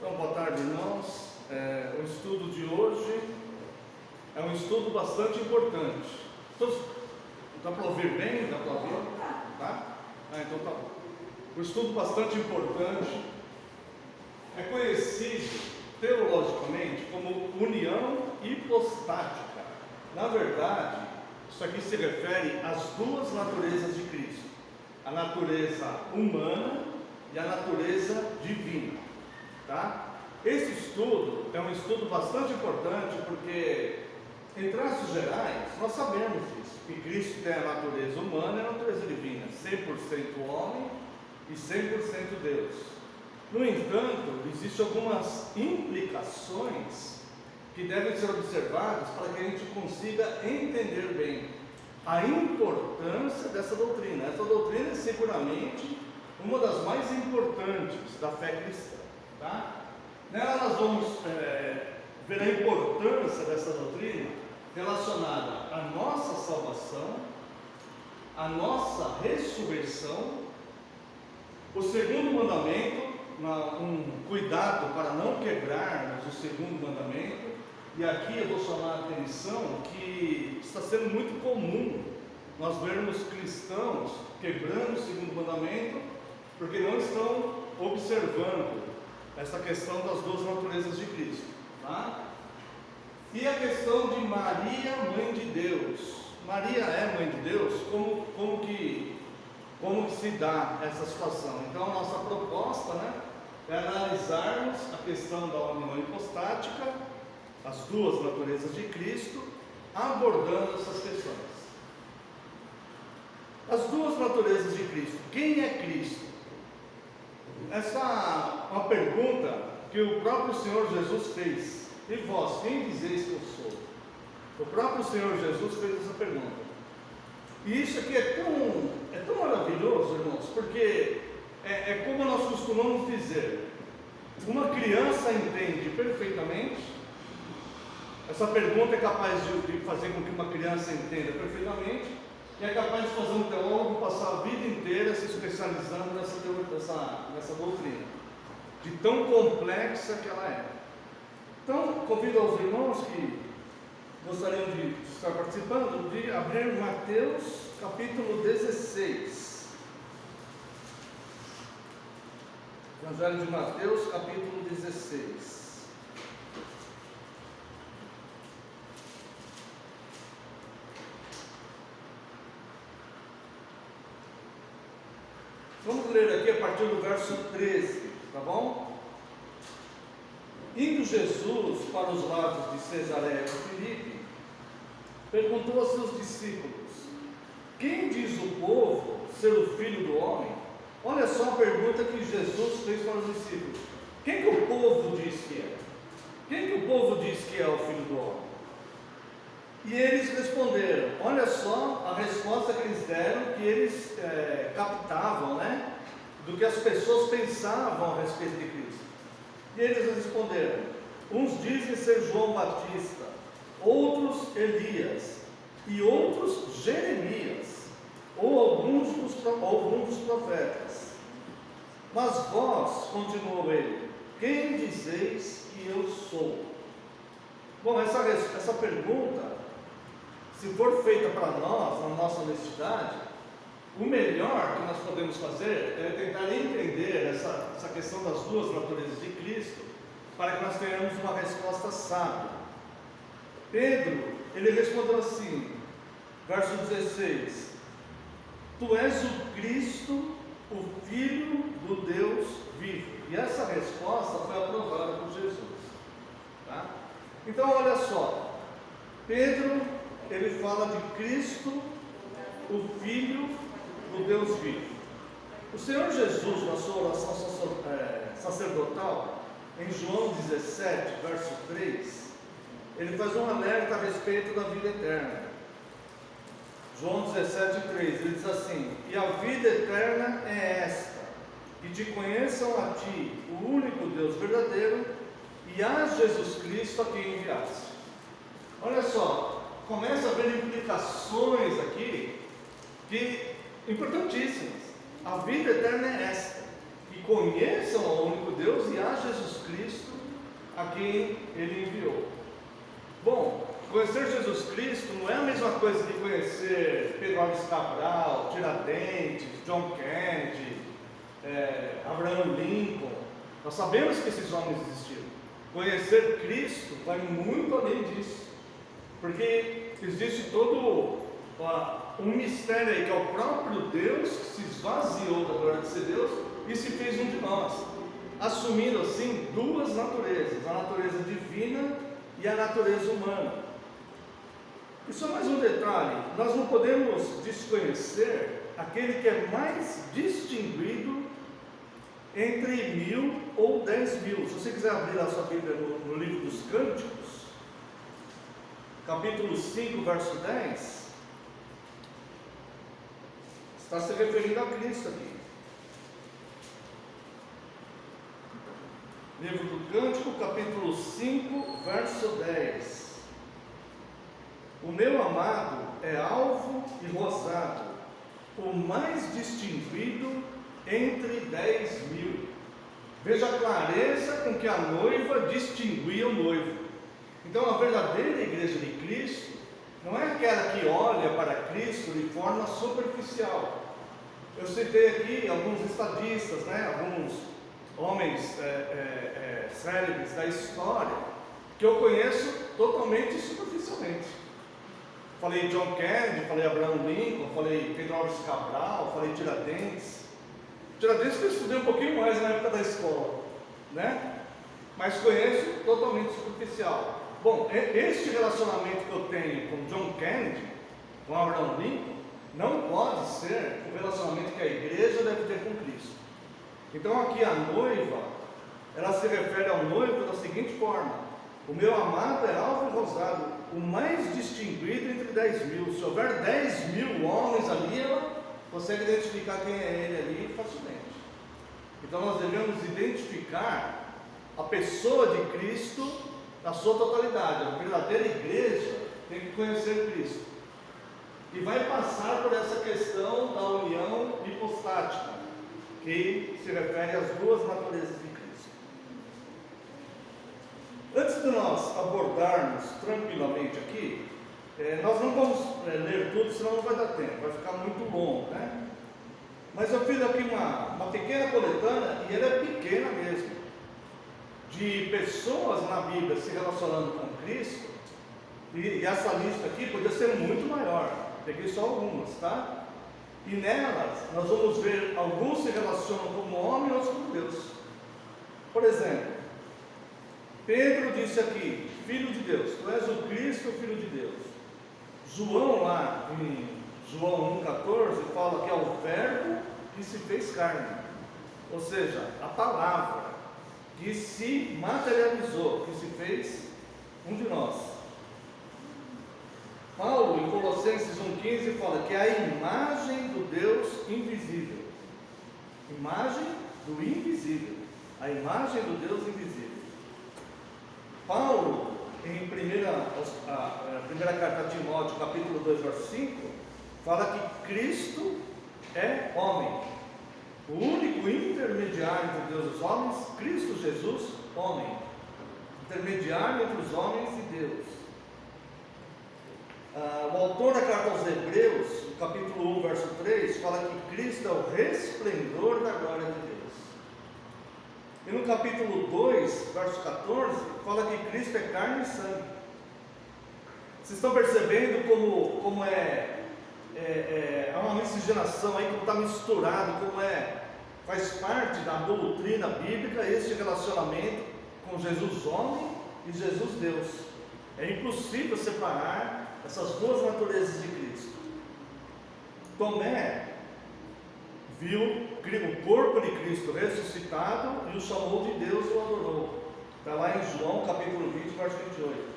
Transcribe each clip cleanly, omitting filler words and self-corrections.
Então, boa tarde, irmãos. O estudo de hoje é um estudo bastante importante. Dá para ouvir bem? Dá para ouvir? Tá? Então tá bom. O estudo bastante importante é conhecido teologicamente como união hipostática. Na verdade, isso aqui se refere às duas naturezas de Cristo: a natureza humana e a natureza divina. Tá? Esse estudo é um estudo bastante importante porque, em traços gerais, nós sabemos isso, que Cristo tem a natureza humana e a natureza divina, 100% homem e 100% Deus. No entanto, existem algumas implicações que devem ser observadas para que a gente consiga entender bem a importância dessa doutrina. Essa doutrina é seguramente uma das mais importantes da fé cristã. Tá? Nela nós vamos ver a importância dessa doutrina relacionada à nossa salvação, à nossa ressurreição, o segundo mandamento, um cuidado para não quebrarmos o segundo mandamento. E aqui eu vou chamar a atenção que está sendo muito comum nós vermos cristãos quebrando o segundo mandamento porque não estão observando essa questão das duas naturezas de Cristo, tá? E a questão de Maria, mãe de Deus. Maria é mãe de Deus? Como que se dá essa situação? Então a nossa proposta, é analisarmos a questão da união hipostática, as duas naturezas de Cristo, abordando essas questões. As duas naturezas de Cristo. Quem é Cristo? Essa é uma pergunta que o próprio Senhor Jesus fez. E vós, quem dizeis que eu sou? O próprio Senhor Jesus fez essa pergunta. E isso aqui é tão maravilhoso, irmãos, porque é como nós costumamos dizer: uma criança entende perfeitamente. Essa pergunta é capaz de fazer com que uma criança entenda perfeitamente, e é capaz de fazer um teólogo passar a vida inteira se especializando nessa doutrina, de tão complexa que ela é. Então, convido aos irmãos que gostariam de estar participando, de abrir Mateus capítulo 16. Evangelho de Mateus capítulo 16. Vamos ler aqui a partir do verso 13, tá bom? Indo Jesus para os lados de Cesareia de Filipe, perguntou aos seus discípulos: quem diz o povo ser o Filho do Homem? Olha só a pergunta que Jesus fez para os discípulos: quem que o povo diz que é? Quem que o povo diz que é o Filho do Homem? E eles responderam, olha só a resposta que eles deram, que eles captavam, do que as pessoas pensavam a respeito de Cristo. E eles responderam: uns dizem ser João Batista, outros Elias, e outros Jeremias, ou alguns dos profetas. Mas vós, continuou ele, quem dizeis que eu sou? Bom, essa pergunta, se for feita para nós, na nossa honestidade, o melhor que nós podemos fazer é tentar entender essa questão das duas naturezas de Cristo, para que nós tenhamos uma resposta sábia. Pedro, ele respondeu assim, verso 16: tu és o Cristo, o Filho do Deus vivo. E essa resposta foi aprovada por Jesus. Tá? Então, olha só, Pedro, ele fala de Cristo, o Filho do Deus vivo. O Senhor Jesus, na sua oração sacerdotal, em João 17, verso 3, ele faz um alerta a respeito da vida eterna. João 17, 3, ele diz assim: e a vida eterna é esta, que te conheçam a ti, o único Deus verdadeiro, e a Jesus Cristo a quem enviaste. Olha só, começa a haver implicações aqui importantíssimas. A vida eterna é esta, que conheçam ao único Deus e a Jesus Cristo, a quem Ele enviou. Bom, conhecer Jesus Cristo não é a mesma coisa que conhecer Pedro Álvares Cabral, Tiradentes, John Kennedy, Abraham Lincoln. Nós sabemos que esses homens existiram. Conhecer Cristo vai muito além disso, porque existe todo um mistério aí, que é o próprio Deus que se esvaziou da glória de ser Deus e se fez um de nós, assumindo assim duas naturezas, a natureza divina e a natureza humana. E só mais um detalhe: nós não podemos desconhecer aquele que é mais distinguido entre 1000 ou 10.000. Se você quiser abrir a sua Bíblia no livro dos Cânticos, capítulo 5, verso 10, está se referindo a Cristo aqui. Livro do Cântico, capítulo 5, verso 10. O meu amado é alvo e rosado, o mais distinguido entre 10.000. Veja a clareza com que a noiva distinguia o noivo. Então, a verdadeira igreja de Cristo não é aquela que olha para Cristo de forma superficial. Eu citei aqui alguns estadistas, alguns homens célebres da história, que eu conheço totalmente superficialmente. Falei John Kennedy, falei Abraham Lincoln, falei Pedro Álvares Cabral, falei Tiradentes. Tiradentes que eu estudei um pouquinho mais na época da escola, mas conheço totalmente superficial. Bom, este relacionamento que eu tenho com John Kennedy, com Abraham Lincoln, não pode ser o relacionamento que a igreja deve ter com Cristo. Então aqui a noiva, ela se refere ao noivo da seguinte forma: o meu amado é alvo e rosado, o mais distinguido entre 10.000. Se houver 10.000 homens ali, ela consegue identificar quem é ele ali facilmente. Então nós devemos identificar a pessoa de Cristo na sua totalidade. A verdadeira igreja tem que conhecer Cristo e vai passar por essa questão da união hipostática, que se refere às duas naturezas de Cristo. Antes de nós abordarmos tranquilamente aqui, nós não vamos ler tudo, senão não vai dar tempo, vai ficar muito longo, Mas eu fiz aqui uma pequena coletânea, e ela é pequena mesmo, de pessoas na Bíblia se relacionando com Cristo, e essa lista aqui podia ser muito maior, peguei só algumas, E nelas nós vamos ver alguns se relacionam como homem e outros como Deus. Por exemplo, Pedro disse aqui: Filho de Deus, tu és o Cristo, Filho de Deus. João, lá em João 1,14, fala que é o Verbo que se fez carne, ou seja, a palavra que se materializou, que se fez um de nós. Paulo, em Colossenses 1,15, fala que é a imagem do Deus invisível. Imagem do invisível. A imagem do Deus invisível. Paulo, em primeira carta a Timóteo, capítulo 2, verso 5, fala que Cristo é homem. O único intermediário entre Deus e os homens, Cristo Jesus, homem. Intermediário entre os homens e Deus. O autor da carta aos Hebreus, no capítulo 1, verso 3, fala que Cristo é o resplendor da glória de Deus. E no capítulo 2, verso 14, fala que Cristo é carne e sangue. Vocês estão percebendo como é uma miscigenação aí, como está misturado, faz parte da doutrina bíblica este relacionamento com Jesus homem e Jesus Deus. É impossível separar essas duas naturezas de Cristo. Tomé viu o corpo de Cristo ressuscitado e o chamou de Deus e o adorou. Está lá em João capítulo 20, verso 28.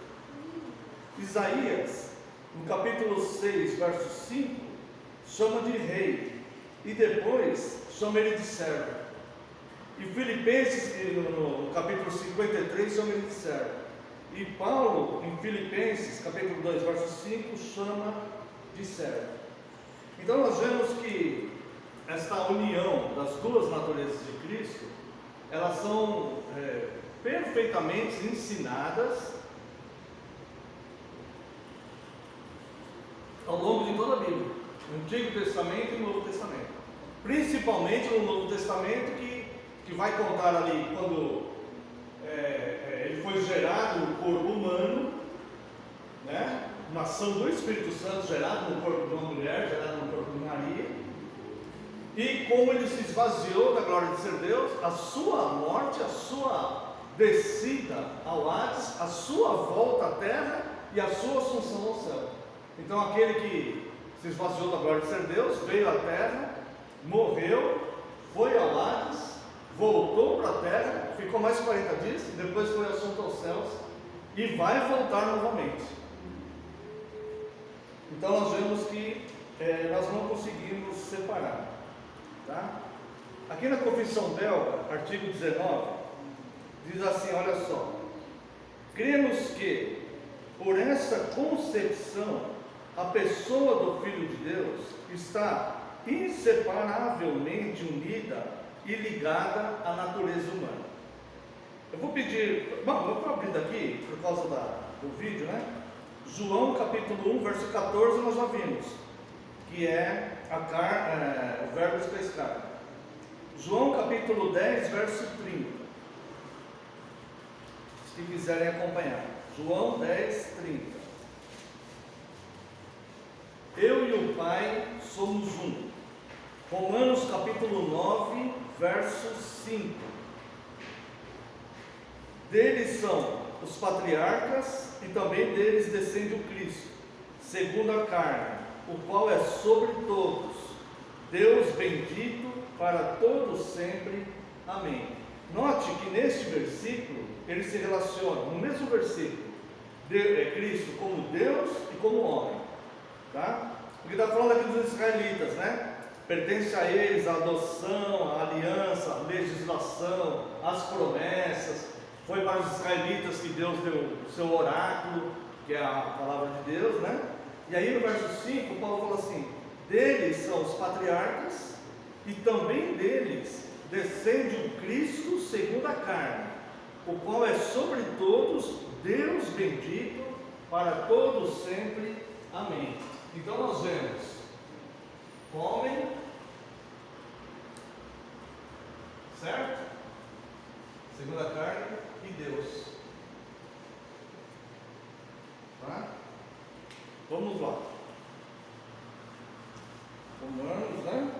Isaías, no capítulo 6, verso 5, chama de rei e depois chama ele de servo. E Filipenses, no capítulo 53, chama ele de servo. E Paulo, em Filipenses, capítulo 2, verso 5, chama de servo. Então nós vemos que esta união das duas naturezas de Cristo, elas são perfeitamente ensinadas ao longo de toda a Bíblia, no Antigo Testamento e no Novo Testamento. Principalmente no Novo Testamento, que vai contar ali quando ele foi gerado no corpo humano, né? Uma ação do Espírito Santo gerado no corpo de uma mulher, gerado no corpo de Maria, e como ele se esvaziou da glória de ser Deus, a sua morte, a sua descida ao Hades, a sua volta à terra e a sua assunção ao céu. Então aquele que se esvaziou da glória de ser Deus, veio à terra, morreu, foi ao Hades, voltou para a terra, ficou mais 40 dias, depois foi assunto aos céus e vai voltar novamente. Então nós vemos que nós não conseguimos separar, tá? Aqui na Confissão Belga, artigo 19, diz assim, olha só: cremos que por essa concepção a pessoa do Filho de Deus está inseparavelmente unida e ligada à natureza humana. Eu vou pedir, eu estou abrindo aqui por causa do vídeo, né? João capítulo 1, verso 14, nós já vimos, que é o verbo está escrito. João capítulo 10, verso 30. Se quiserem acompanhar. João 10, 30. Eu e o Pai somos um. Romanos capítulo 9, verso 5. Deles são os patriarcas e também deles descende o Cristo, segundo a carne, o qual é sobre todos, Deus bendito para todos sempre. Amém. Note que neste versículo, ele se relaciona, no mesmo versículo, Cristo como Deus e como homem, tá? Porque está falando aqui dos israelitas, né? Pertence a eles a adoção, a aliança, a legislação, as promessas. Foi para os israelitas que Deus deu o seu oráculo, que é a palavra de Deus, né? E aí no verso 5, Paulo fala assim: deles são os patriarcas e também deles descende o Cristo segundo a carne, o qual é sobre todos Deus bendito para todos sempre. Amém. Então nós vemos homem, certo? Segundo a carne e Deus. Tá? Vamos lá. Romanos, né?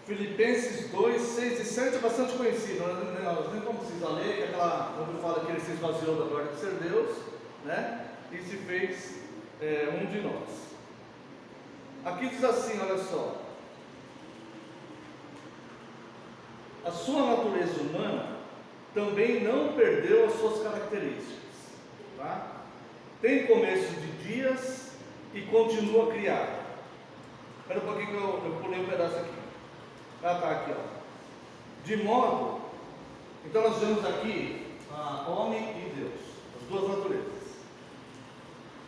Filipenses 2, 6 e 7 é bastante conhecido, nós nem como precisa ler, que é aquela, quando fala que ele se esvaziou da glória de ser Deus, né? E se fez um de nós. Aqui diz assim, olha só: a sua natureza humana também não perdeu as suas características, tá? Tem começo de dias e continua criada. Espera um pouquinho que eu pulei um pedaço aqui. Está aqui, ó. De modo, então nós vemos aqui homem e Deus, as duas naturezas.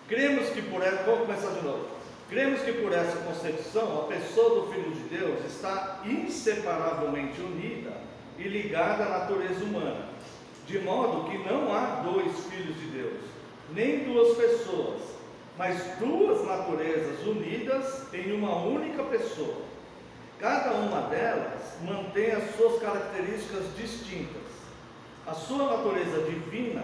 Cremos que por essa, vamos começar de novo. Cremos que por essa concepção a pessoa do Filho de Deus está inseparavelmente unida e ligada à natureza humana, de modo que não há dois filhos de Deus, nem duas pessoas, mas duas naturezas unidas em uma única pessoa. Cada uma delas mantém as suas características distintas. A sua natureza divina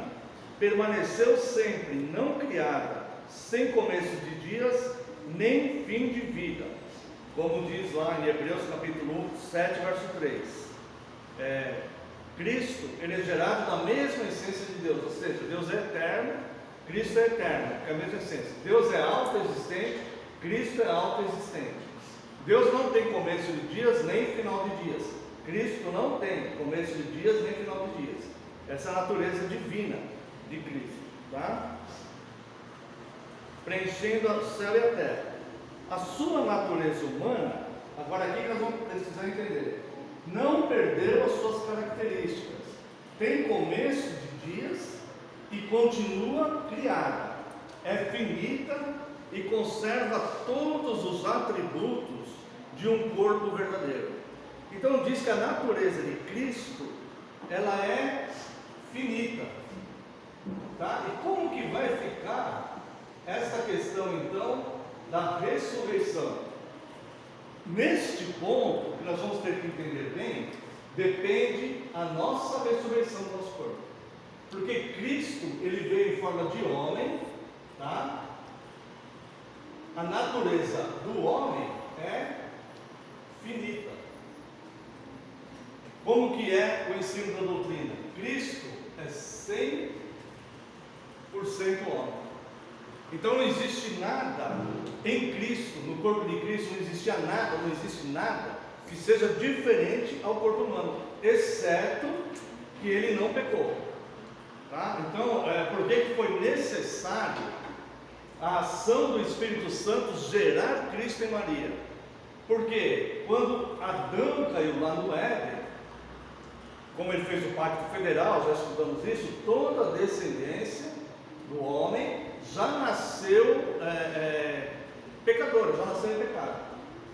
permaneceu sempre não criada, sem começo de dias, nem fim de vida, como diz lá em Hebreus capítulo 7, verso 3. Cristo, ele é gerado da mesma essência de Deus, ou seja, Deus é eterno, Cristo é eterno, é a mesma essência. Deus é autoexistente, Cristo é autoexistente. Deus não tem começo de dias nem final de dias. Cristo não tem começo de dias nem final de dias. Essa é a natureza divina de Cristo, tá? Preenchendo o céu e a terra. A sua natureza humana, agora aqui nós vamos precisar entender, não perdeu as suas características. Tem começo de dias e continua criada. É finita e conserva todos os atributos de um corpo verdadeiro. Então diz que a natureza de Cristo, ela é finita, tá? E como que vai ficar essa questão então da ressurreição? Neste ponto, que nós vamos ter que entender bem, depende a nossa ressurreição do nosso corpo. Porque Cristo, ele veio em forma de homem, tá? A natureza do homem é finita. Como que é o ensino da doutrina? Cristo é 100% homem. Então não existe nada em Cristo, no corpo de Cristo não existia nada, não existe nada que seja diferente ao corpo humano, exceto que ele não pecou. Tá? Então, por que foi necessário a ação do Espírito Santo gerar Cristo em Maria? Porque quando Adão caiu lá no Éden, como ele fez o pacto federal, já estudamos isso, toda a descendência do homem já nasceu pecadora, já nasceu em pecado.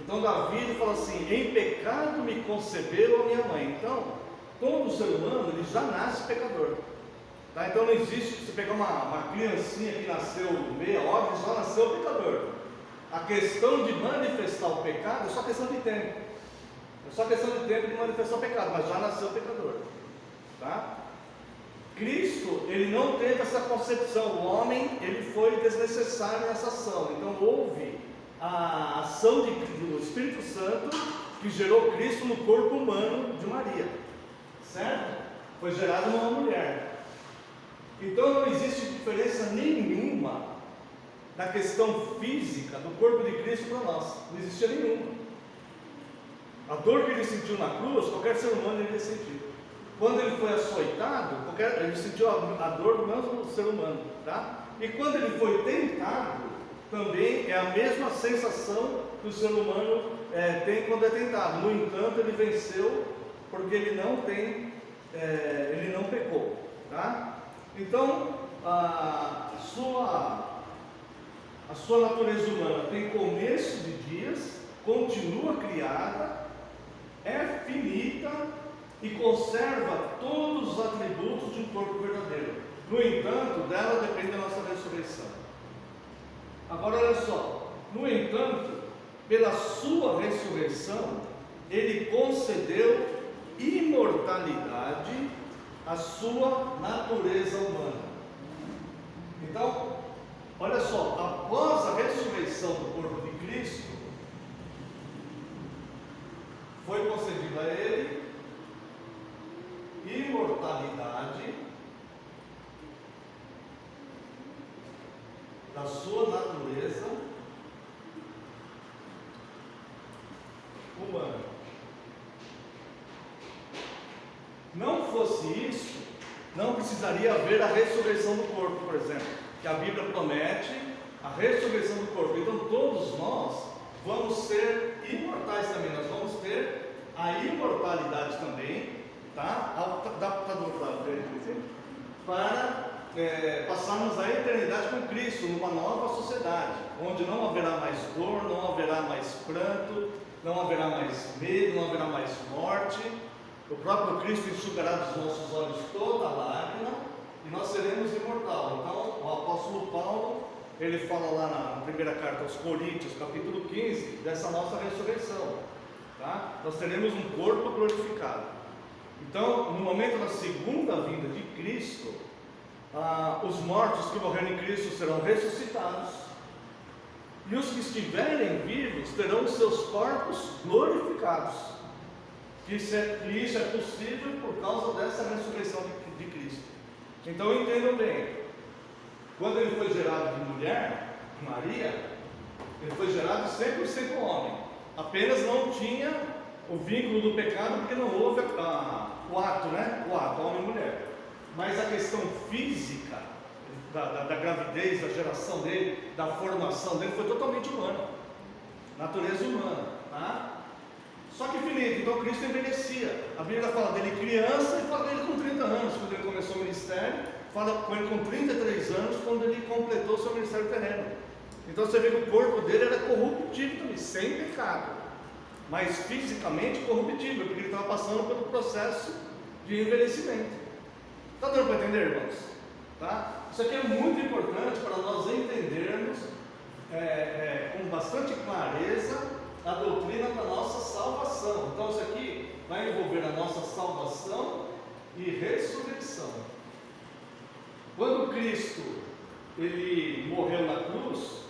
Então Davi fala assim: em pecado me concebeu a minha mãe. Então, todo ser humano ele já nasce pecador. Tá? Então não existe, se pegar uma criancinha que nasceu meia hora, ele já nasceu pecador. A questão de manifestar o pecado é só questão de tempo. É só questão de tempo de manifestar o pecado, mas já nasceu pecador. Tá? Cristo, ele não teve essa concepção. O homem, ele foi desnecessário nessa ação. Então houve a ação do Espírito Santo que gerou Cristo no corpo humano de Maria. Certo? Foi gerado numa mulher. Então não existe diferença nenhuma na questão física do corpo de Cristo para nós. Não existia nenhuma. A dor que ele sentiu na cruz, qualquer ser humano iria sentir. Quando ele foi açoitado, ele sentiu a dor do mesmo ser humano. Tá? E quando ele foi tentado, também é a mesma sensação que o ser humano tem quando é tentado. No entanto, ele venceu porque ele não pecou. Tá? Então, a sua natureza humana tem começo de dias, continua criada, é finita e conserva todos os atributos de um corpo verdadeiro. No entanto, dela depende a nossa ressurreição. Agora olha só, no entanto, pela sua ressurreição, ele concedeu imortalidade à sua natureza humana. Então, olha só, após a ressurreição do corpo de Cristo, foi concedida a ele imortalidade da sua natureza humana. Não fosse isso, não precisaria haver a ressurreição do corpo, por exemplo, que a Bíblia promete a ressurreição do corpo. Então todos nós vamos ser imortais também, nós vamos ter a imortalidade também, tá? Dá para do outro lado, para passarmos a eternidade com Cristo, numa nova sociedade, onde não haverá mais dor, não haverá mais pranto, não haverá mais medo, não haverá mais morte. O próprio Cristo enxugará dos nossos olhos toda a lágrima e nós seremos imortais. Então, o apóstolo Paulo, ele fala lá na primeira carta aos Coríntios, capítulo 15, dessa nossa ressurreição. Tá? Nós teremos um corpo glorificado. Então, no momento da segunda vinda de Cristo, os mortos que morreram em Cristo serão ressuscitados, e os que estiverem vivos terão seus corpos glorificados. Isso é possível por causa dessa ressurreição de Cristo. Então entendam bem, quando ele foi gerado de mulher, de Maria, ele foi gerado 100% homem, apenas não tinha o vínculo do pecado, porque não houve o ato, né? O ato, homem e mulher. Mas a questão física da gravidez, da geração dele, da formação dele, foi totalmente humana, natureza humana, tá? Só que finito. Então Cristo envelhecia. A Bíblia fala dele criança e fala dele com 30 anos, quando ele começou o ministério. Fala com ele com 33 anos, quando ele completou o seu ministério terreno. Então você vê que o corpo dele era corruptível também, sem pecado, mas fisicamente corruptível, porque ele estava passando pelo processo de envelhecimento. Está dando para entender, irmãos? Tá? Isso aqui é muito importante para nós entendermos com bastante clareza a doutrina da nossa salvação. Então isso aqui vai envolver a nossa salvação e ressurreição. Quando Cristo ele morreu na cruz,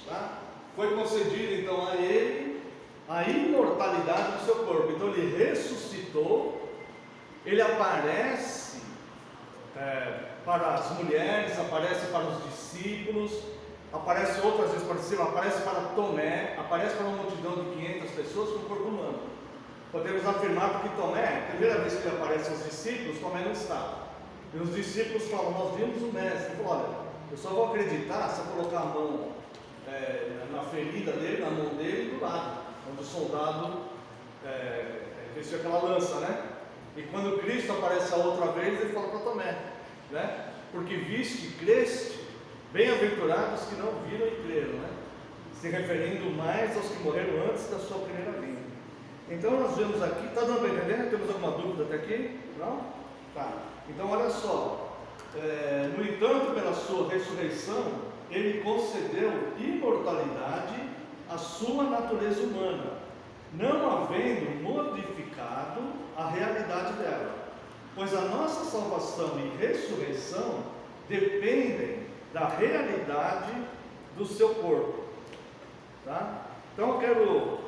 tá? Foi concedido então a ele a imortalidade do seu corpo. Então ele ressuscitou, ele aparece para as mulheres, aparece para os discípulos, aparece outras vezes para cima, aparece para Tomé, aparece para uma multidão de 500 pessoas com o corpo humano. Podemos afirmar que Tomé, a primeira vez que ele aparece aos discípulos, Tomé não estava. E os discípulos falam: nós vimos o mestre. Ele falou: olha, eu só vou acreditar se eu colocar a mão na ferida dele, na mão dele e do lado, onde o soldado vestiu aquela lança, né? E quando Cristo aparece a outra vez, ele fala para Tomé, né? Porque viste e creste, bem-aventurados que não viram e creram, né? Se referindo mais aos que morreram antes da sua primeira vinda. Então nós vemos aqui, está dando para entender? Temos alguma dúvida até aqui? Não? Tá. Então olha só, no entanto, pela sua ressurreição, ele concedeu imortalidade à sua natureza humana, não havendo modificado a realidade dela, pois a nossa salvação e ressurreição dependem da realidade do seu corpo, tá? Então eu quero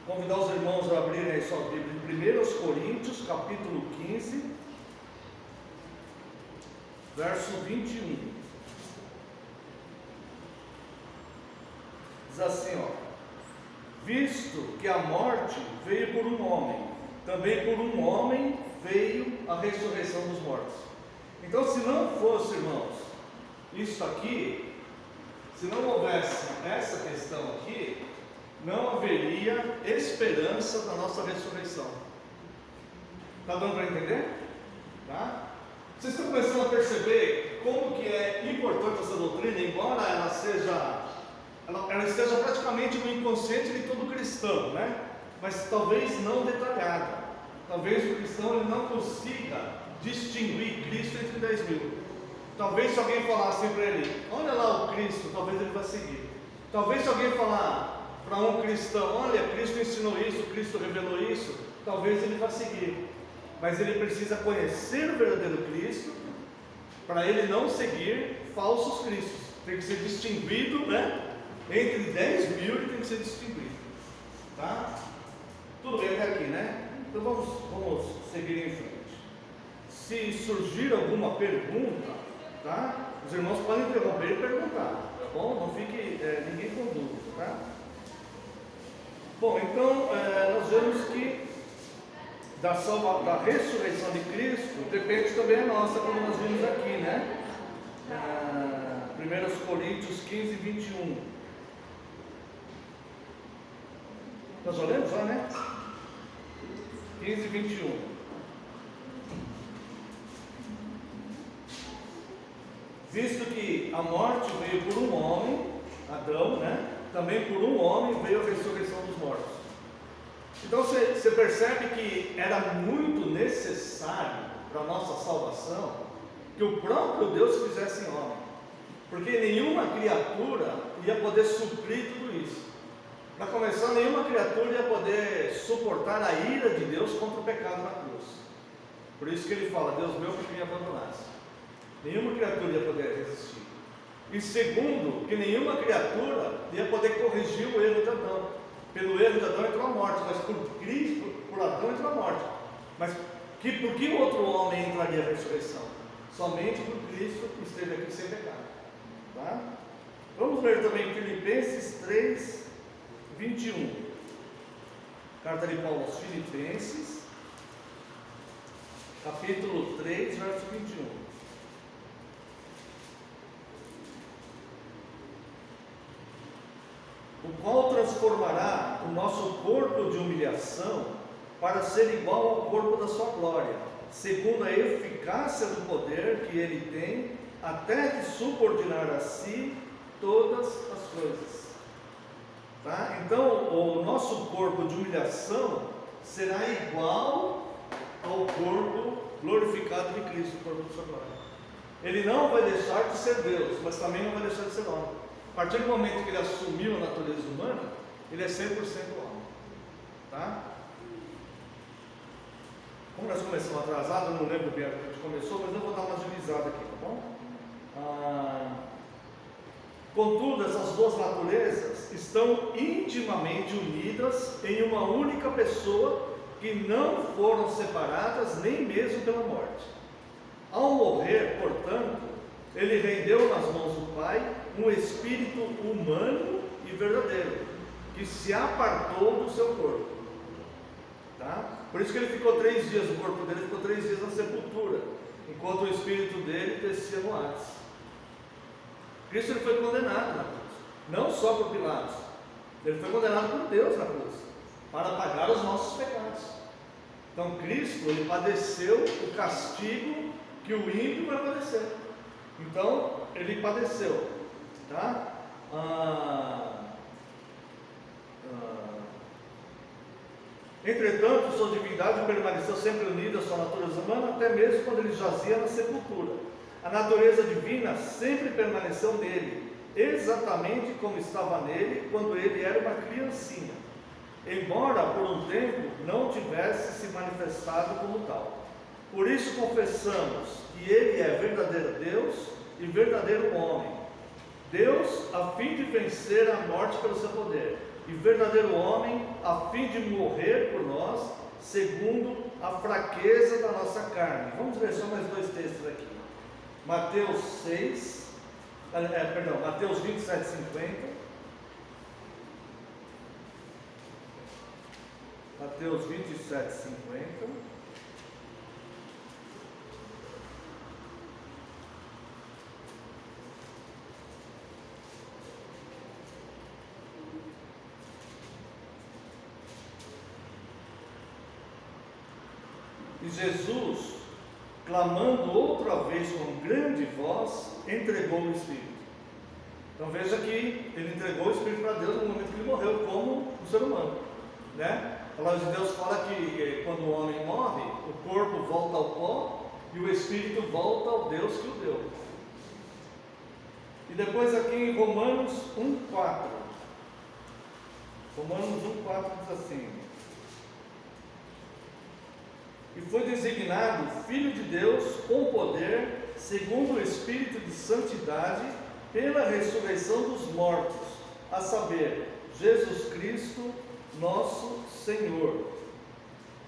convidar os irmãos a abrirem aí sua Bíblia em 1 Coríntios, capítulo 15, verso 21. Diz assim, ó: visto que a morte veio por um homem, também por um homem veio a ressurreição dos mortos. Então, se não fosse, irmãos, isso aqui, se não houvesse essa questão aqui, não haveria esperança da nossa ressurreição. Está dando para entender? Tá? Vocês estão começando a perceber como que é importante essa doutrina, embora ela esteja praticamente no inconsciente de todo cristão, né? Mas talvez não detalhada. Talvez o cristão ele não consiga distinguir Cristo entre 10 mil. Talvez se alguém falar assim para ele: olha lá o Cristo, talvez ele vá seguir. Talvez se alguém falar para um cristão: olha, Cristo ensinou isso, Cristo revelou isso, talvez ele vá seguir. Mas ele precisa conhecer o verdadeiro Cristo para ele não seguir falsos cristos. Tem que ser distinguido, né? Entre 10 mil ele tem que ser distinguido, tá? Tudo bem até aqui, né? Então vamos seguir em frente. Se surgir alguma pergunta, tá? Os irmãos podem interromper e perguntar, tá bom? Não fique ninguém com dúvida, tá? Bom, então nós vemos que da ressurreição de Cristo depende também a nossa, como nós vimos aqui, né? 1 Coríntios 15, 21. Nós olhamos lá, né? 15, 21. Visto que a morte veio por um homem, Adão, né? Também por um homem veio a ressurreição dos mortos. Então você percebe que era muito necessário para a nossa salvação que o próprio Deus se fizesse homem, porque nenhuma criatura ia poder suprir tudo isso. Para começar, nenhuma criatura ia poder suportar a ira de Deus contra o pecado na cruz. Por isso que ele fala: Deus meu, porque me abandonasse. Nenhuma criatura ia poder resistir. E segundo, que nenhuma criatura ia poder corrigir o erro de Adão. Pelo erro de Adão entrou a morte, mas por Cristo, por Adão entrou a morte. Mas por que o outro homem entraria a ressurreição? Somente por Cristo que esteve aqui sem pecado. Tá? Vamos ver também Filipenses 3, 21. Carta de Paulo aos Filipenses, capítulo 3, verso 21. O qual transformará o nosso corpo de humilhação para ser igual ao corpo da sua glória, segundo a eficácia do poder que ele tem, até de subordinar a si todas as coisas. Tá? Então, o nosso corpo de humilhação será igual ao corpo glorificado de Cristo, o corpo de sua glória. Ele não vai deixar de ser Deus, mas também não vai deixar de ser homem. A partir do momento que ele assumiu a natureza humana, ele é 100% homem. Tá? Como nós começamos atrasado, eu não lembro bem a que a gente começou, mas eu vou dar uma agilizada aqui, tá bom? Contudo, essas duas naturezas estão intimamente unidas em uma única pessoa, que não foram separadas nem mesmo pela morte. Ao morrer, portanto, ele rendeu nas mãos do Pai um espírito humano e verdadeiro, que se apartou do seu corpo. Tá? Por isso que ele ficou 3 dias, o corpo dele ficou 3 dias na sepultura, enquanto o espírito dele descia no Hades. Cristo ele foi condenado na cruz, não só por Pilatos, ele foi condenado por Deus na cruz, para pagar os nossos pecados. Então Cristo ele padeceu o castigo que o ímpio vai padecer. Então ele padeceu, tá? Entretanto, sua divindade permaneceu sempre unida à sua natureza humana, até mesmo quando ele jazia na sepultura. A natureza divina sempre permaneceu nele, exatamente como estava nele quando ele era uma criancinha, embora por um tempo não tivesse se manifestado como tal. Por isso confessamos que ele é verdadeiro Deus e verdadeiro homem. Deus a fim de vencer a morte pelo seu poder, e verdadeiro homem a fim de morrer por nós, segundo a fraqueza da nossa carne. Vamos ver só mais 2 textos aqui. Mateus 27:50. Mateus 27:50. E Jesus, clamando outra vez com grande voz, entregou o Espírito. Então veja que ele entregou o Espírito para Deus no momento que ele morreu, como um ser humano, né? A palavra de Deus fala que quando o homem morre, o corpo volta ao pó e o Espírito volta ao Deus que o deu. E depois aqui em Romanos 1:4. Romanos 1:4 diz assim: e foi designado Filho de Deus com poder, segundo o Espírito de Santidade, pela ressurreição dos mortos, a saber, Jesus Cristo, nosso Senhor.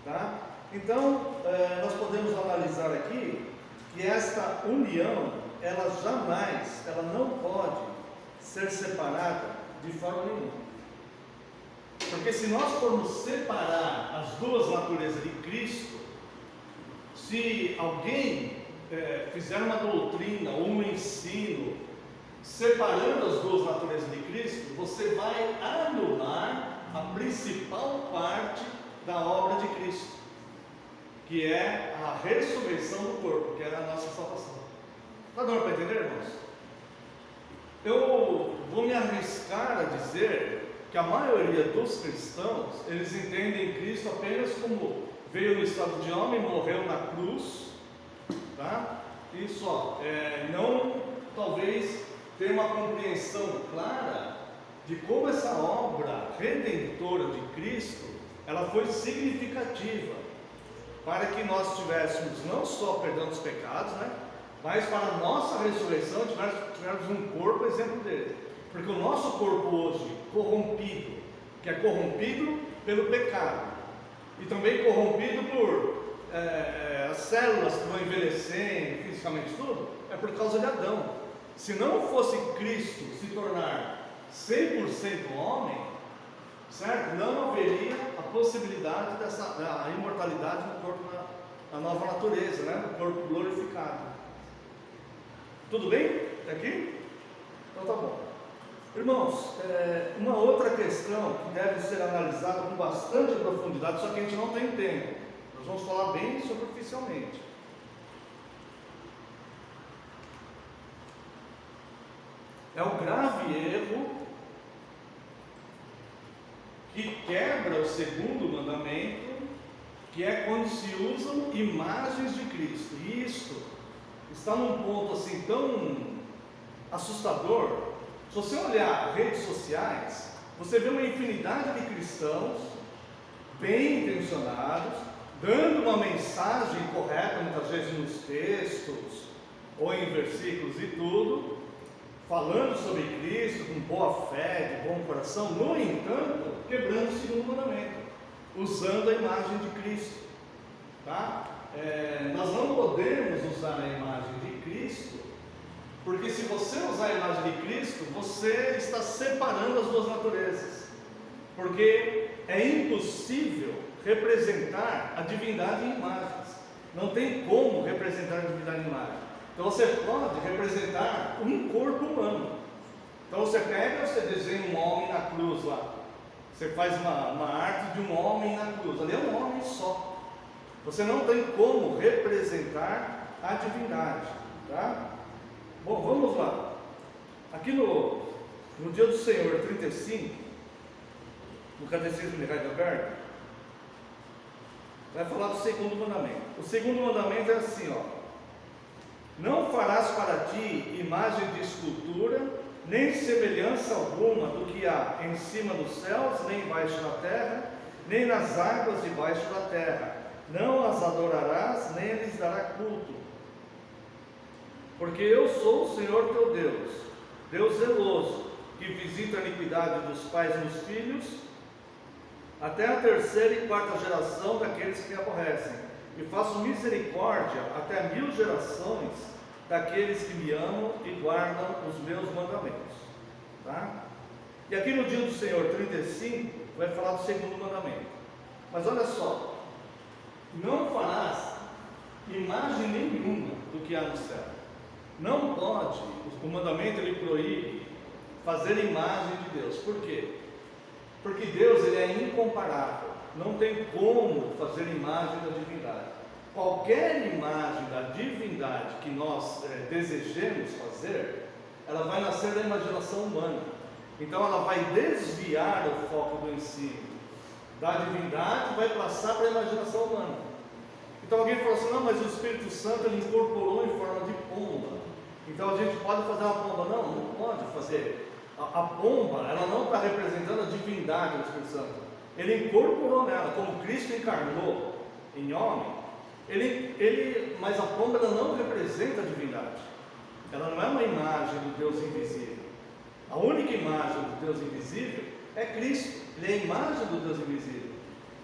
Tá? Então, nós podemos analisar aqui que esta união, ela não pode ser separada de forma nenhuma. Porque se nós formos separar as duas naturezas de Cristo, se alguém fizer uma doutrina ou um ensino separando as duas naturezas de Cristo, você vai anular a principal parte da obra de Cristo, que é a ressurreição do corpo, que é a nossa salvação. Está dando para entender, irmãos? Eu vou me arriscar a dizer que a maioria dos cristãos, eles entendem Cristo apenas como veio no estado de homem, morreu na cruz, tá? E só, não talvez tenha uma compreensão clara de como essa obra redentora de Cristo, ela foi significativa para que nós tivéssemos não só perdão dos pecados, né? Mas para a nossa ressurreição tivéssemos um corpo exemplo dele. Porque o nosso corpo hoje corrompido, que é corrompido pelo pecado, e também corrompido por as células que vão envelhecendo, fisicamente tudo, é por causa de Adão. Se não fosse Cristo se tornar 100% homem, certo? Não haveria a possibilidade da imortalidade no corpo, na nova natureza, né? No corpo glorificado. Tudo bem? Até aqui? Então tá bom. Irmãos, uma outra questão que deve ser analisada com bastante profundidade, só que a gente não tem tempo, nós vamos falar bem superficialmente. É o grave erro que quebra o segundo mandamento, que é quando se usam imagens de Cristo. E isto está num ponto assim tão assustador. Se você olhar redes sociais, você vê uma infinidade de cristãos bem intencionados, dando uma mensagem correta, muitas vezes nos textos, ou em versículos e tudo, falando sobre Cristo com boa fé, de bom coração, no entanto, quebrando o segundo mandamento, usando a imagem de Cristo. Tá? Nós não podemos usar a imagem de Cristo, porque se você usar a imagem de Cristo, você está separando as duas naturezas, porque é impossível representar a divindade em imagens. Não tem como representar a divindade em imagem. Então você pode representar um corpo humano. Então você pega, você desenha um homem na cruz lá. Você faz uma arte de um homem na cruz. Ali é um homem só. Você não tem como representar a divindade. Tá? Bom, vamos lá. Aqui no Dia do Senhor 35, no Catecismo de Heidelberg, vai falar do segundo mandamento. O segundo mandamento é assim, ó: não farás para ti imagem de escultura, nem semelhança alguma do que há em cima dos céus, nem embaixo da terra, nem nas águas debaixo da terra. Não as adorarás, nem lhes dará culto. Porque eu sou o Senhor teu Deus, Deus zeloso, que visita a iniquidade dos pais nos filhos, até a terceira e quarta geração daqueles que me aborrecem, e faço misericórdia até 1000 gerações daqueles que me amam e guardam os meus mandamentos. Tá? E aqui no Dia do Senhor 35 vai falar do segundo mandamento. Mas olha só: não farás imagem nenhuma do que há no céu. Não pode, o mandamento ele proíbe fazer imagem de Deus. Por quê? Porque Deus ele é incomparável. Não tem como fazer imagem da divindade. Qualquer imagem da divindade que nós desejemos fazer, ela vai nascer da imaginação humana. Então ela vai desviar o foco do ensino da divindade, vai passar para a imaginação humana. Então alguém falou assim: não, mas o Espírito Santo ele incorporou em forma de pomba, então a gente pode fazer uma pomba. Não, não pode fazer. A pomba, ela não está representando a divindade do Espírito Santo. Ele incorporou nela, como Cristo encarnou em homem. Mas a pomba ela não representa a divindade. Ela não é uma imagem do Deus invisível. A única imagem do Deus invisível é Cristo. Ele é a imagem do Deus invisível.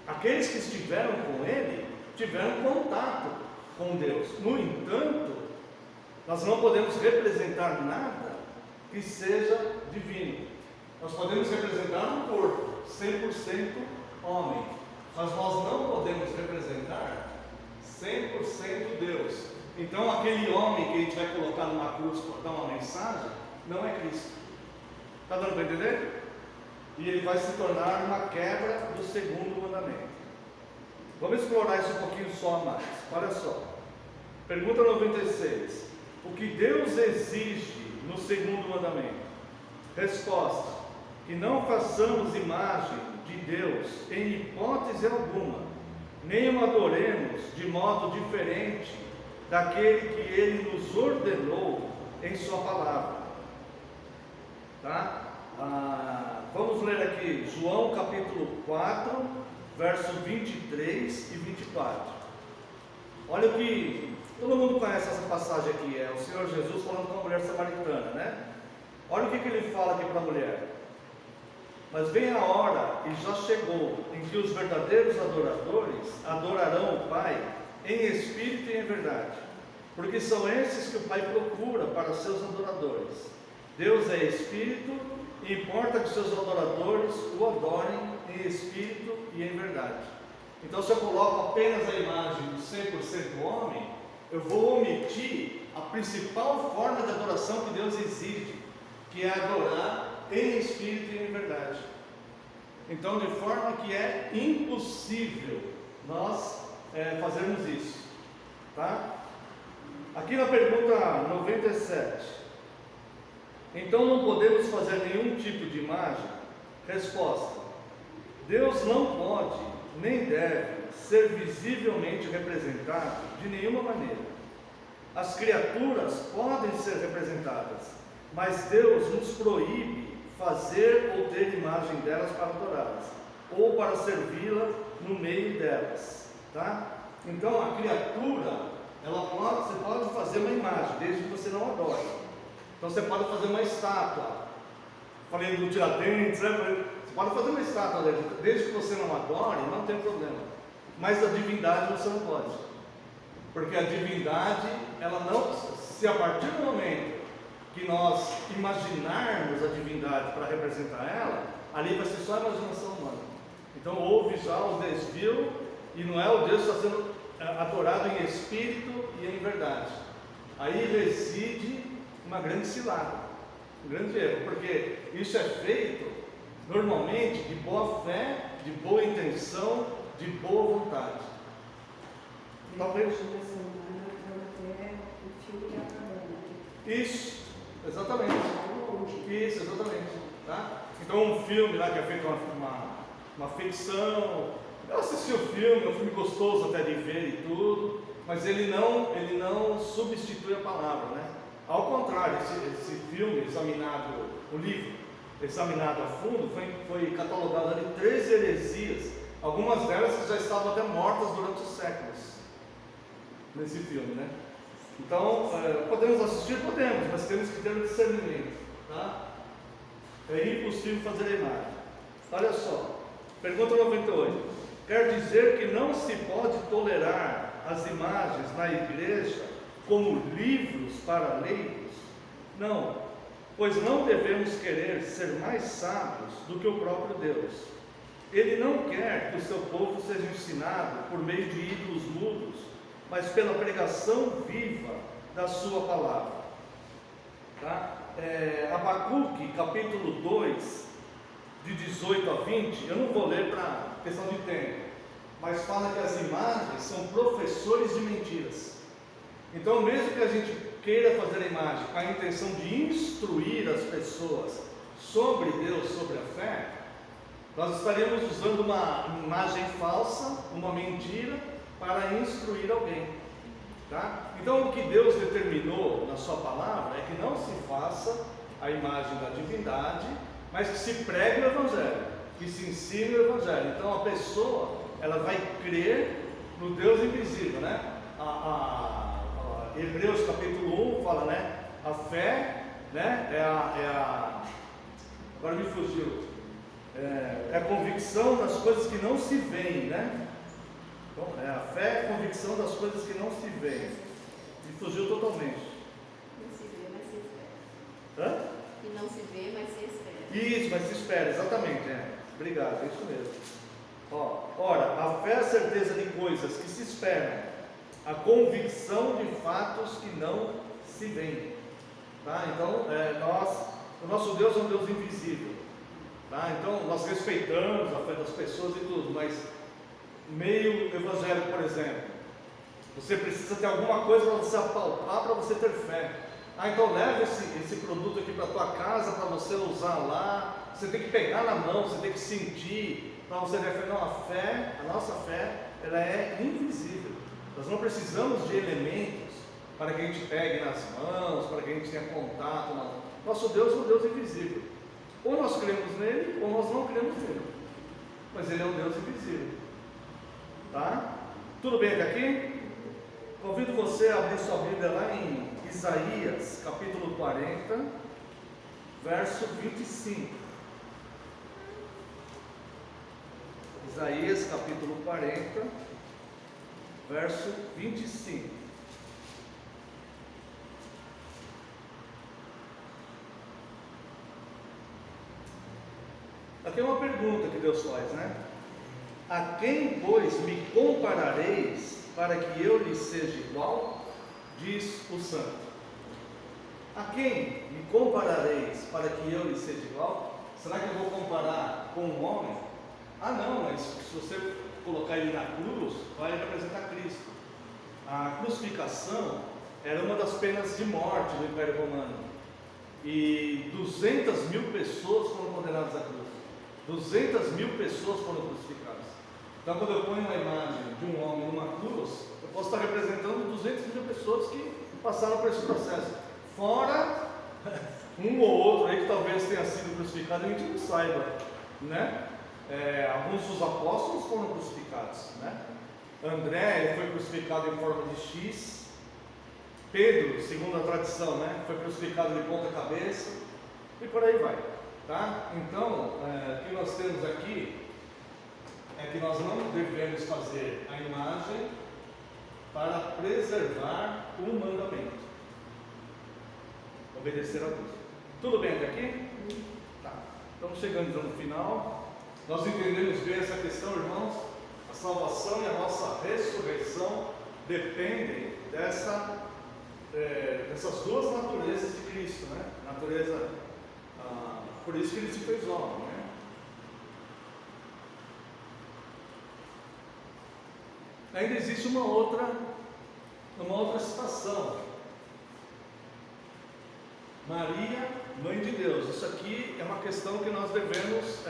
Aqueles que estiveram com Ele tiveram contato com Deus. No entanto, nós não podemos representar nada que seja divino. Nós podemos representar um corpo 100% homem, mas nós não podemos representar 100% Deus. Então aquele homem que a gente vai colocar numa cruz para dar uma mensagem, não é Cristo. Está dando para entender? E ele vai se tornar uma quebra do segundo mandamento. Vamos explorar isso um pouquinho só mais. Olha só. Pergunta 96. O que Deus exige no segundo mandamento? Resposta: que não façamos imagem de Deus em hipótese alguma, nem o adoremos de modo diferente daquele que Ele nos ordenou em sua palavra. Tá? Vamos ler aqui João capítulo 4, versos 23 e 24. Olha o que todo mundo conhece essa passagem aqui, é o Senhor Jesus falando com a mulher samaritana, né? Olha o que ele fala aqui para a mulher: mas vem a hora, e já chegou, em que os verdadeiros adoradores adorarão o Pai em espírito e em verdade, porque são esses que o Pai procura para seus adoradores. Deus é espírito, e importa que seus adoradores o adorem em espírito e em verdade. Então, se eu coloco apenas a imagem do 100% homem, eu vou omitir a principal forma de adoração que Deus exige, que é adorar em espírito e em verdade. Então, de forma que é impossível nós fazermos isso. Tá? Aqui na pergunta 97, Então não podemos fazer nenhum tipo de imagem? Resposta: Deus não pode, nem deve, ser visivelmente representado de nenhuma maneira. As criaturas podem ser representadas, mas Deus nos proíbe fazer ou ter imagem delas para adorá-las, ou para servi-la no meio delas, tá? Então a criatura, você pode fazer uma imagem, desde que você não adore. Então você pode fazer uma estátua, falei do Tiradentes, né? Você pode fazer uma estátua, desde que você não adore, não tem problema. Mas a divindade você não pode, porque a divindade, ela não, se a partir do momento que nós imaginarmos a divindade para representar ela, ali vai ser só a imaginação humana. Então houve já o desvio, e não é o Deus que está sendo adorado em espírito e em verdade. Aí reside uma grande cilada, um grande erro, porque isso é feito normalmente de boa fé, de boa intenção, de boa vontade. Talvez. Isso, exatamente. Isso, exatamente. Tá? Então um filme lá que é feito uma ficção. Eu assisti o filme, é um filme gostoso até de ver e tudo, mas ele não substitui a palavra, né? Ao contrário, esse filme examinado, o livro examinado a fundo, foi catalogado ali 3 heresias, algumas delas já estavam até mortas durante os séculos, nesse filme, né? Então, podemos assistir? Podemos, mas temos que ter um discernimento, tá? É impossível fazer a imagem. Olha só, pergunta 98. Quer dizer que não se pode tolerar as imagens na igreja como livros para leigos? Não, pois não devemos querer ser mais sábios do que o próprio Deus. Ele não quer que o seu povo seja ensinado por meio de ídolos mudos, mas pela pregação viva da sua palavra. Tá? Abacuque, capítulo 2, de 18 a 20, eu não vou ler para questão de tempo, mas fala que as imagens são professores de mentiras. Então, mesmo que a gente queira fazer a imagem com a intenção de instruir as pessoas sobre Deus, sobre a fé, nós estaremos usando uma imagem falsa, uma mentira, para instruir alguém. Tá? Então, o que Deus determinou na sua palavra é que não se faça a imagem da divindade, mas que se pregue o Evangelho, que se ensine o Evangelho. Então a pessoa, ela vai crer no Deus invisível, né? Hebreus capítulo 1 fala, né? A fé, né? Agora me fugiu. É a convicção das coisas que não se veem, né? Então, a fé é a convicção das coisas que não se veem. Me fugiu totalmente. Não se vê, mas se espera. Hã? Que não se vê, mas se espera. Isso, mas se espera, exatamente, obrigado, é isso mesmo. Ora, a fé é a certeza de coisas que se esperam, a convicção de fatos que não se veem. Tá? Então, o nosso Deus é um Deus invisível. Tá? Então, nós respeitamos a fé das pessoas e tudo, mas meio evangélico, por exemplo, você precisa ter alguma coisa para você apalpar, para você ter fé. Então leva esse produto aqui para a tua casa, para você usar lá. Você tem que pegar na mão, você tem que sentir, para você ver. Não, a nossa fé, ela é invisível. Nós não precisamos de elementos para que a gente pegue nas mãos, para que a gente tenha contato. Nosso Deus é um Deus invisível. Ou nós cremos nele, ou nós não cremos nele. Mas ele é um Deus invisível. Tá? Tudo bem até aqui? Convido você a abrir sua Bíblia lá em Isaías, capítulo 40, verso 25. Isaías, capítulo 40, verso 25. Aqui é uma pergunta que Deus faz, né? A quem, pois, me comparareis para que eu lhe seja igual? Diz o santo. A quem me comparareis para que eu lhe seja igual? Será que eu vou comparar com um homem? Não, mas se você colocar ele na cruz, vai representar Cristo. A crucificação era uma das penas de morte do Império Romano. e 200 mil pessoas foram condenadas à cruz. 200 mil pessoas foram crucificadas. Então, quando eu ponho uma imagem de um homem numa cruz, eu posso estar representando 200 mil pessoas que passaram por esse processo. Fora um ou outro aí que talvez tenha sido crucificado e a gente não saiba, né? Alguns dos apóstolos foram crucificados, né? André foi crucificado em forma de X. Pedro, segundo a tradição, né, foi crucificado de ponta cabeça, e por aí vai, tá? Então, o que nós temos aqui é que nós não devemos fazer a imagem para preservar o mandamento, obedecer a Deus. Tudo bem até aqui? Tá. Estamos chegando então no final. Nós entendemos bem essa questão, irmãos. A salvação e a nossa ressurreição dependem dessas duas naturezas de Cristo, né? Natureza, por isso que ele se fez homem, né? Ainda existe uma outra situação. Maria, mãe de Deus. Isso aqui é uma questão que nós devemos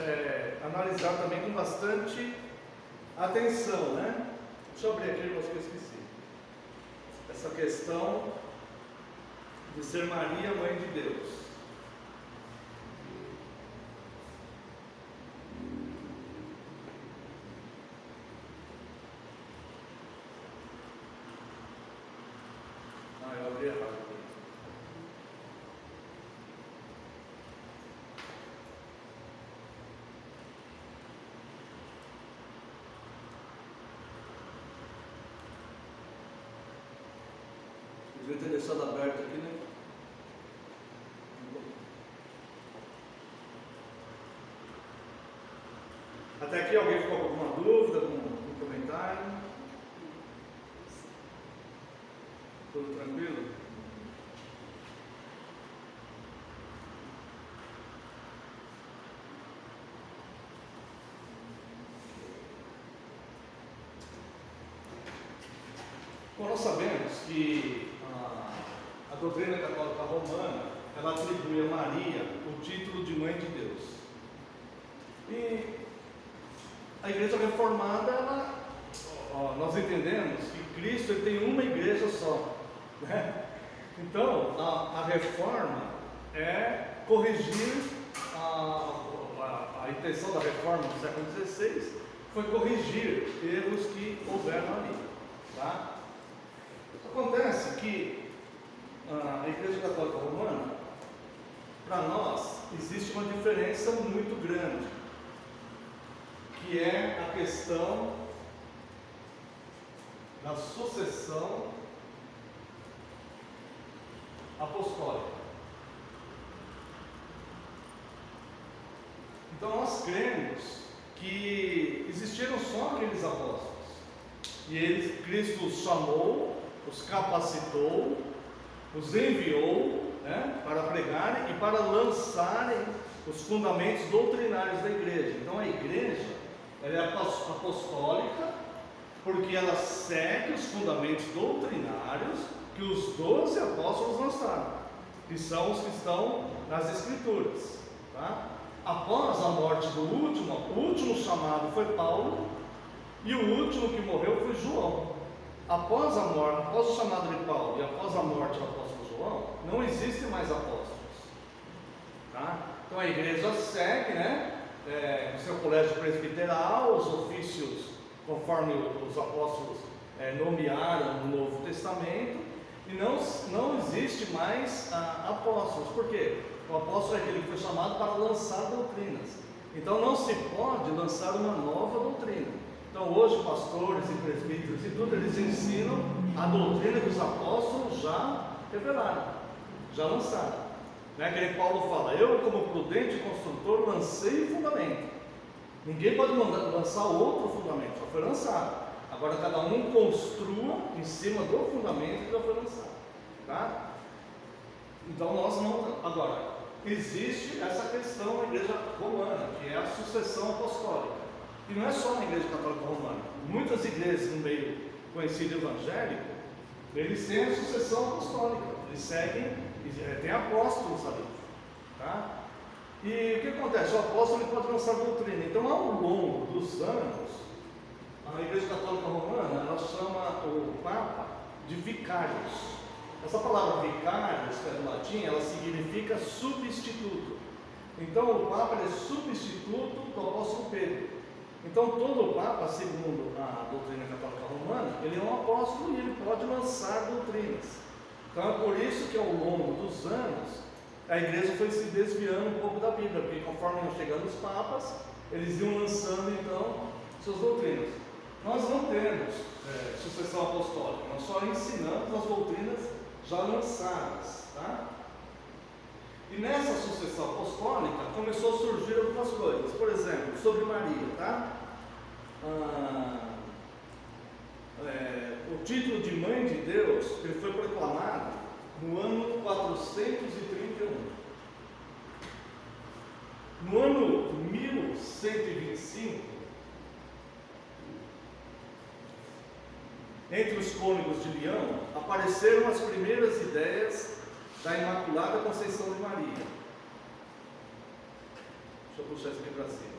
analisar também com bastante atenção, né? Deixa eu abrir aqui, irmãos, que eu esqueci. Essa questão de ser Maria, mãe de Deus. Eu abri errado. Devia ter deixado aberto aqui, né? Até aqui alguém ficou com alguma dúvida, algum comentário? Tudo tranquilo? Bom, nós sabemos que a doutrina católica romana, ela atribui a Maria o título de mãe de Deus. E a igreja reformada, nós entendemos que Cristo ele tem uma igreja só, né? Então, a reforma é corrigir, a intenção da reforma do século XVI foi corrigir erros que houveram ali, tá? Acontece que a Igreja Católica Romana, para nós, existe uma diferença muito grande, que é a questão da sucessão apostólica. Então nós cremos que existiram só aqueles apóstolos, e Cristo os chamou, os capacitou, os enviou, né, para pregarem e para lançarem os fundamentos doutrinários da igreja. Então a igreja ela é apostólica porque ela segue os fundamentos doutrinários que os 12 apóstolos lançaram, que são os que estão nas Escrituras, tá? Após a morte do último, o último chamado foi Paulo, e o último que morreu foi João. Após a morte, após o chamado de Paulo e após a morte do apóstolo João, não existem mais apóstolos, tá? Então a igreja segue, né, o seu colégio presbiteral, os ofícios conforme os apóstolos nomearam no Novo Testamento, e não existe mais apóstolos. Por quê? O apóstolo é aquele que foi chamado para lançar doutrinas. Então não se pode lançar uma nova doutrina. Então hoje pastores e presbíteros e tudo, eles ensinam a doutrina que os apóstolos já revelaram, já lançaram, né? Que Paulo fala: eu como prudente construtor lancei o fundamento. Ninguém pode lançar outro fundamento, já foi lançado. Agora cada um construa em cima do fundamento que já foi lançado, tá? Então nós não. Agora, existe essa questão na igreja romana, que é a sucessão apostólica. E não é só na igreja católica romana. Muitas igrejas no meio conhecido evangélico, eles têm a sucessão apostólica. Eles seguem, tem apóstolos ali. Tá? E o que acontece? O apóstolo ele pode lançar doutrina. Então, ao longo dos anos, a Igreja Católica Romana ela chama o Papa de vicários. Essa palavra vicários, que é do latim, ela significa substituto. Então, o Papa é substituto do apóstolo Pedro. Então, todo Papa, segundo a doutrina católica romana, ele é um apóstolo e ele pode lançar doutrinas. Então, é por isso que ao longo dos anos, a igreja foi se desviando um pouco da Bíblia, porque conforme iam chegando os papas, eles iam lançando então suas doutrinas. Nós não temos sucessão apostólica, nós só ensinamos as doutrinas já lançadas, tá? E nessa sucessão apostólica começou a surgir algumas coisas, por exemplo, sobre Maria, tá? O título de Mãe de Deus ele foi proclamado no ano 431. No ano 1125, entre os cônegos de Leão, apareceram as primeiras ideias da Imaculada Conceição de Maria. Deixa eu puxar isso aqui para cima.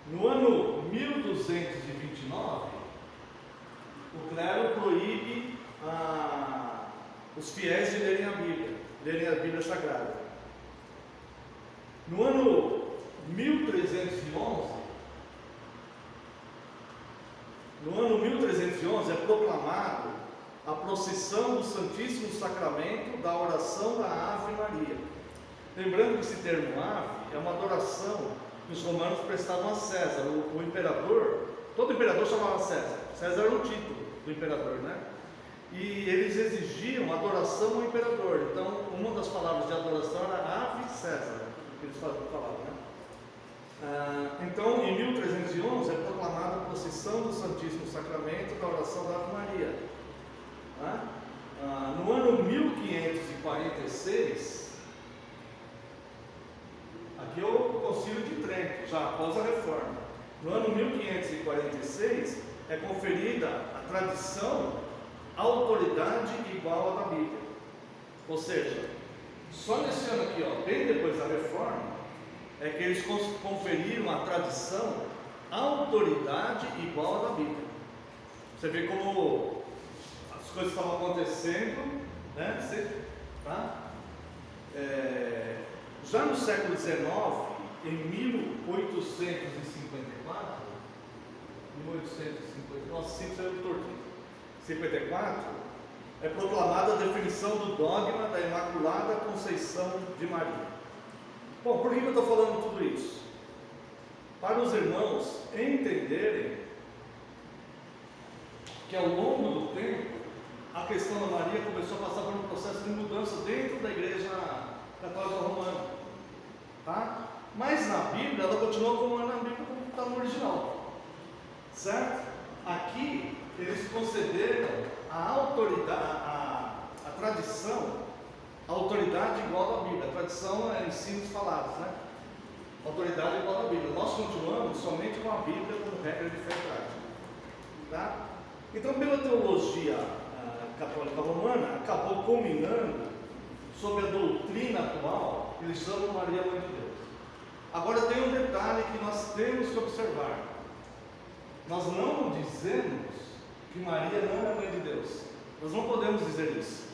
No ano 1229, o clero proíbe os fiéis de lerem a Bíblia Sagrada. No ano 1311 é proclamado a procissão do Santíssimo Sacramento da oração da Ave Maria. Lembrando que esse termo ave é uma adoração que os romanos prestavam a César, o imperador. Todo imperador chamava César. César era o título do imperador, né? E eles exigiam adoração ao imperador. Então, uma das palavras de adoração era Ave César, que eles falavam, né? Então, em 1311 é proclamada a procissão do Santíssimo Sacramento da oração da Ave Maria. No ano 1546, aqui é o Concílio de Trento, já após a Reforma. No ano 1546 é conferida a tradição, a autoridade igual à da Bíblia. Ou seja, só nesse ano aqui, bem depois da Reforma, é que eles conferiram a tradição, a autoridade igual à da Bíblia. Você vê como as coisas estavam acontecendo, né? Já no século XIX, em 1854, é proclamada a definição do dogma da Imaculada Conceição de Maria. Bom, por que eu estou falando tudo isso? Para os irmãos entenderem que ao longo do tempo, a questão da Maria começou a passar por um processo de mudança dentro da Igreja Católica Romana, tá? Mas na Bíblia, ela continua como na Bíblia, como está no original, certo? Aqui, eles concederam a autoridade, a tradição, a autoridade igual à Bíblia. A tradição é ensinos falados, né? Autoridade igual à Bíblia. Nós continuamos somente com a Bíblia como regra de fé e prática, tá? Então, pela teologia católica romana, acabou culminando sob a doutrina atual, que eles chamam Maria Mãe de Deus. Agora tem um detalhe que nós temos que observar. Nós não dizemos que Maria não é Mãe de Deus. Nós não podemos dizer isso.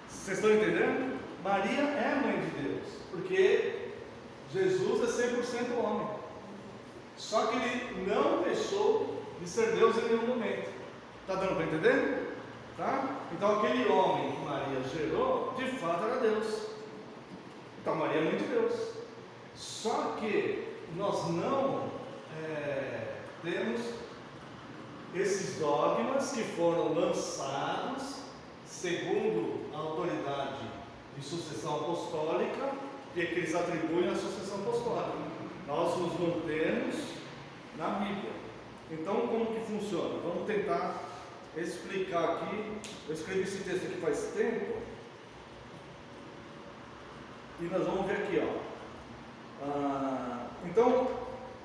Vocês estão entendendo? Maria é Mãe de Deus, porque Jesus é 100% homem. Só que ele não deixou de ser Deus em nenhum momento. Está dando para entender? Tá? Então aquele homem que Maria gerou, de fato era Deus. Então Maria é Mãe de Deus. Só que nós não temos esses dogmas que foram lançados segundo a autoridade de sucessão apostólica, que eles atribuem à sucessão apostólica. Nós nos mantemos na Bíblia. Então, como que funciona? Vamos tentar explicar aqui. Eu escrevi esse texto aqui faz tempo, e nós vamos ver aqui, então,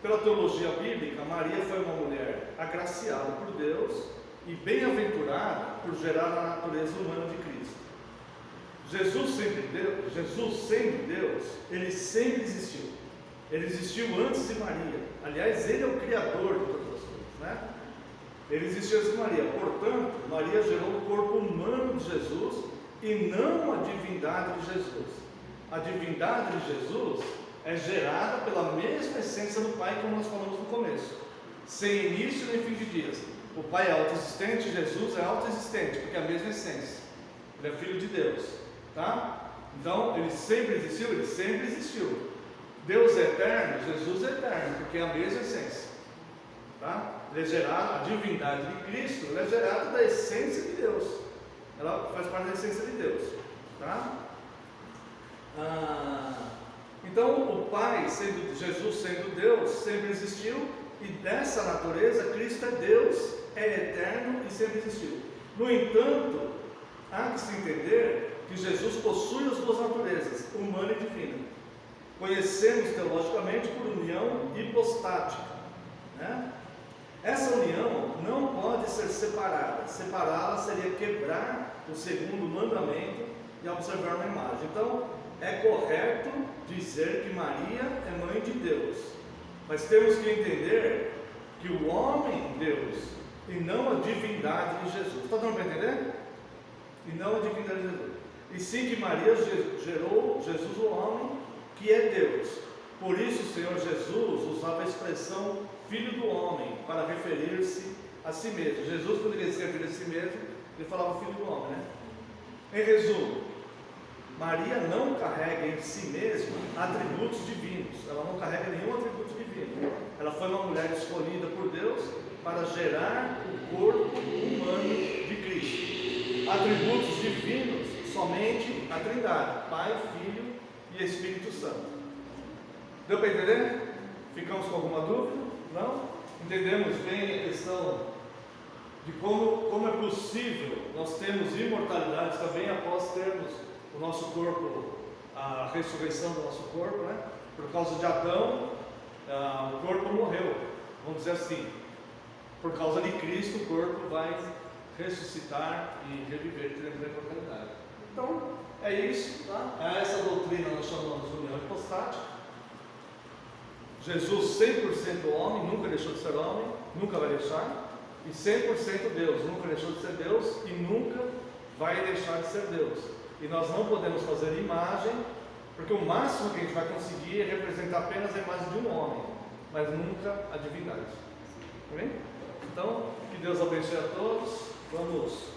pela teologia bíblica, Maria foi uma mulher agraciada por Deus e bem-aventurada por gerar a natureza humana de Cristo. Jesus sendo Deus, ele sempre existiu. Ele existiu antes de Maria. Aliás, ele é o Criador de todas as coisas, né? Ele existiu antes de Maria. Portanto, Maria gerou o corpo humano de Jesus e não a divindade de Jesus. A divindade de Jesus é gerada pela mesma essência do Pai, como nós falamos no começo, sem início nem fim de dias. O Pai é autoexistente, Jesus é autoexistente, porque é a mesma essência. Ele é Filho de Deus, tá? Então, ele sempre existiu, ele sempre existiu. Deus é eterno, Jesus é eterno, porque é a mesma essência, tá? Ele é gerado, a divindade de Cristo, ela é gerada da essência de Deus. Ela faz parte da essência de Deus, tá? Então, o Pai, Jesus sendo Deus, sempre existiu, e dessa natureza, Cristo é Deus, é eterno e sempre existiu. No entanto, há que se entender que Jesus possui as duas naturezas, humana e divina. Conhecemos teologicamente por união hipostática, né? Essa união não pode ser separada. Separá-la seria quebrar o segundo mandamento e observar uma imagem. Então, é correto dizer que Maria é mãe de Deus, mas temos que entender que o homem Deus, e não a divindade de Jesus. Está dando para entender? E não a divindade de Jesus. E sim que Maria gerou Jesus, o homem, que é Deus. Por isso o Senhor Jesus usava a expressão Filho do Homem para referir-se a si mesmo. Jesus, quando ele se referia a si mesmo, ele falava Filho do Homem, né? Em resumo, Maria não carrega em si mesma atributos divinos. Ela não carrega nenhum atributo divino. Ela foi uma mulher escolhida por Deus para gerar o corpo humano de Cristo. Atributos divinos somente a Trindade, Pai, Filho e Espírito Santo. Deu para entender? Ficamos com alguma dúvida? Não? Entendemos bem a questão de como é possível nós termos imortalidade também após termos o nosso corpo, a ressurreição do nosso corpo, né? Por causa de Adão, o corpo morreu, vamos dizer assim. Por causa de Cristo, o corpo vai ressuscitar e reviver, teremos a imortalidade. Então, é isso, tá? Essa doutrina nós chamamos de união hipostática. Jesus 100% homem, nunca deixou de ser homem, nunca vai deixar, e 100% Deus, nunca deixou de ser Deus e nunca vai deixar de ser Deus. E nós não podemos fazer imagem, porque o máximo que a gente vai conseguir é representar apenas a imagem de um homem, mas nunca a divindade. Tá bem? Então, que Deus abençoe a todos. Vamos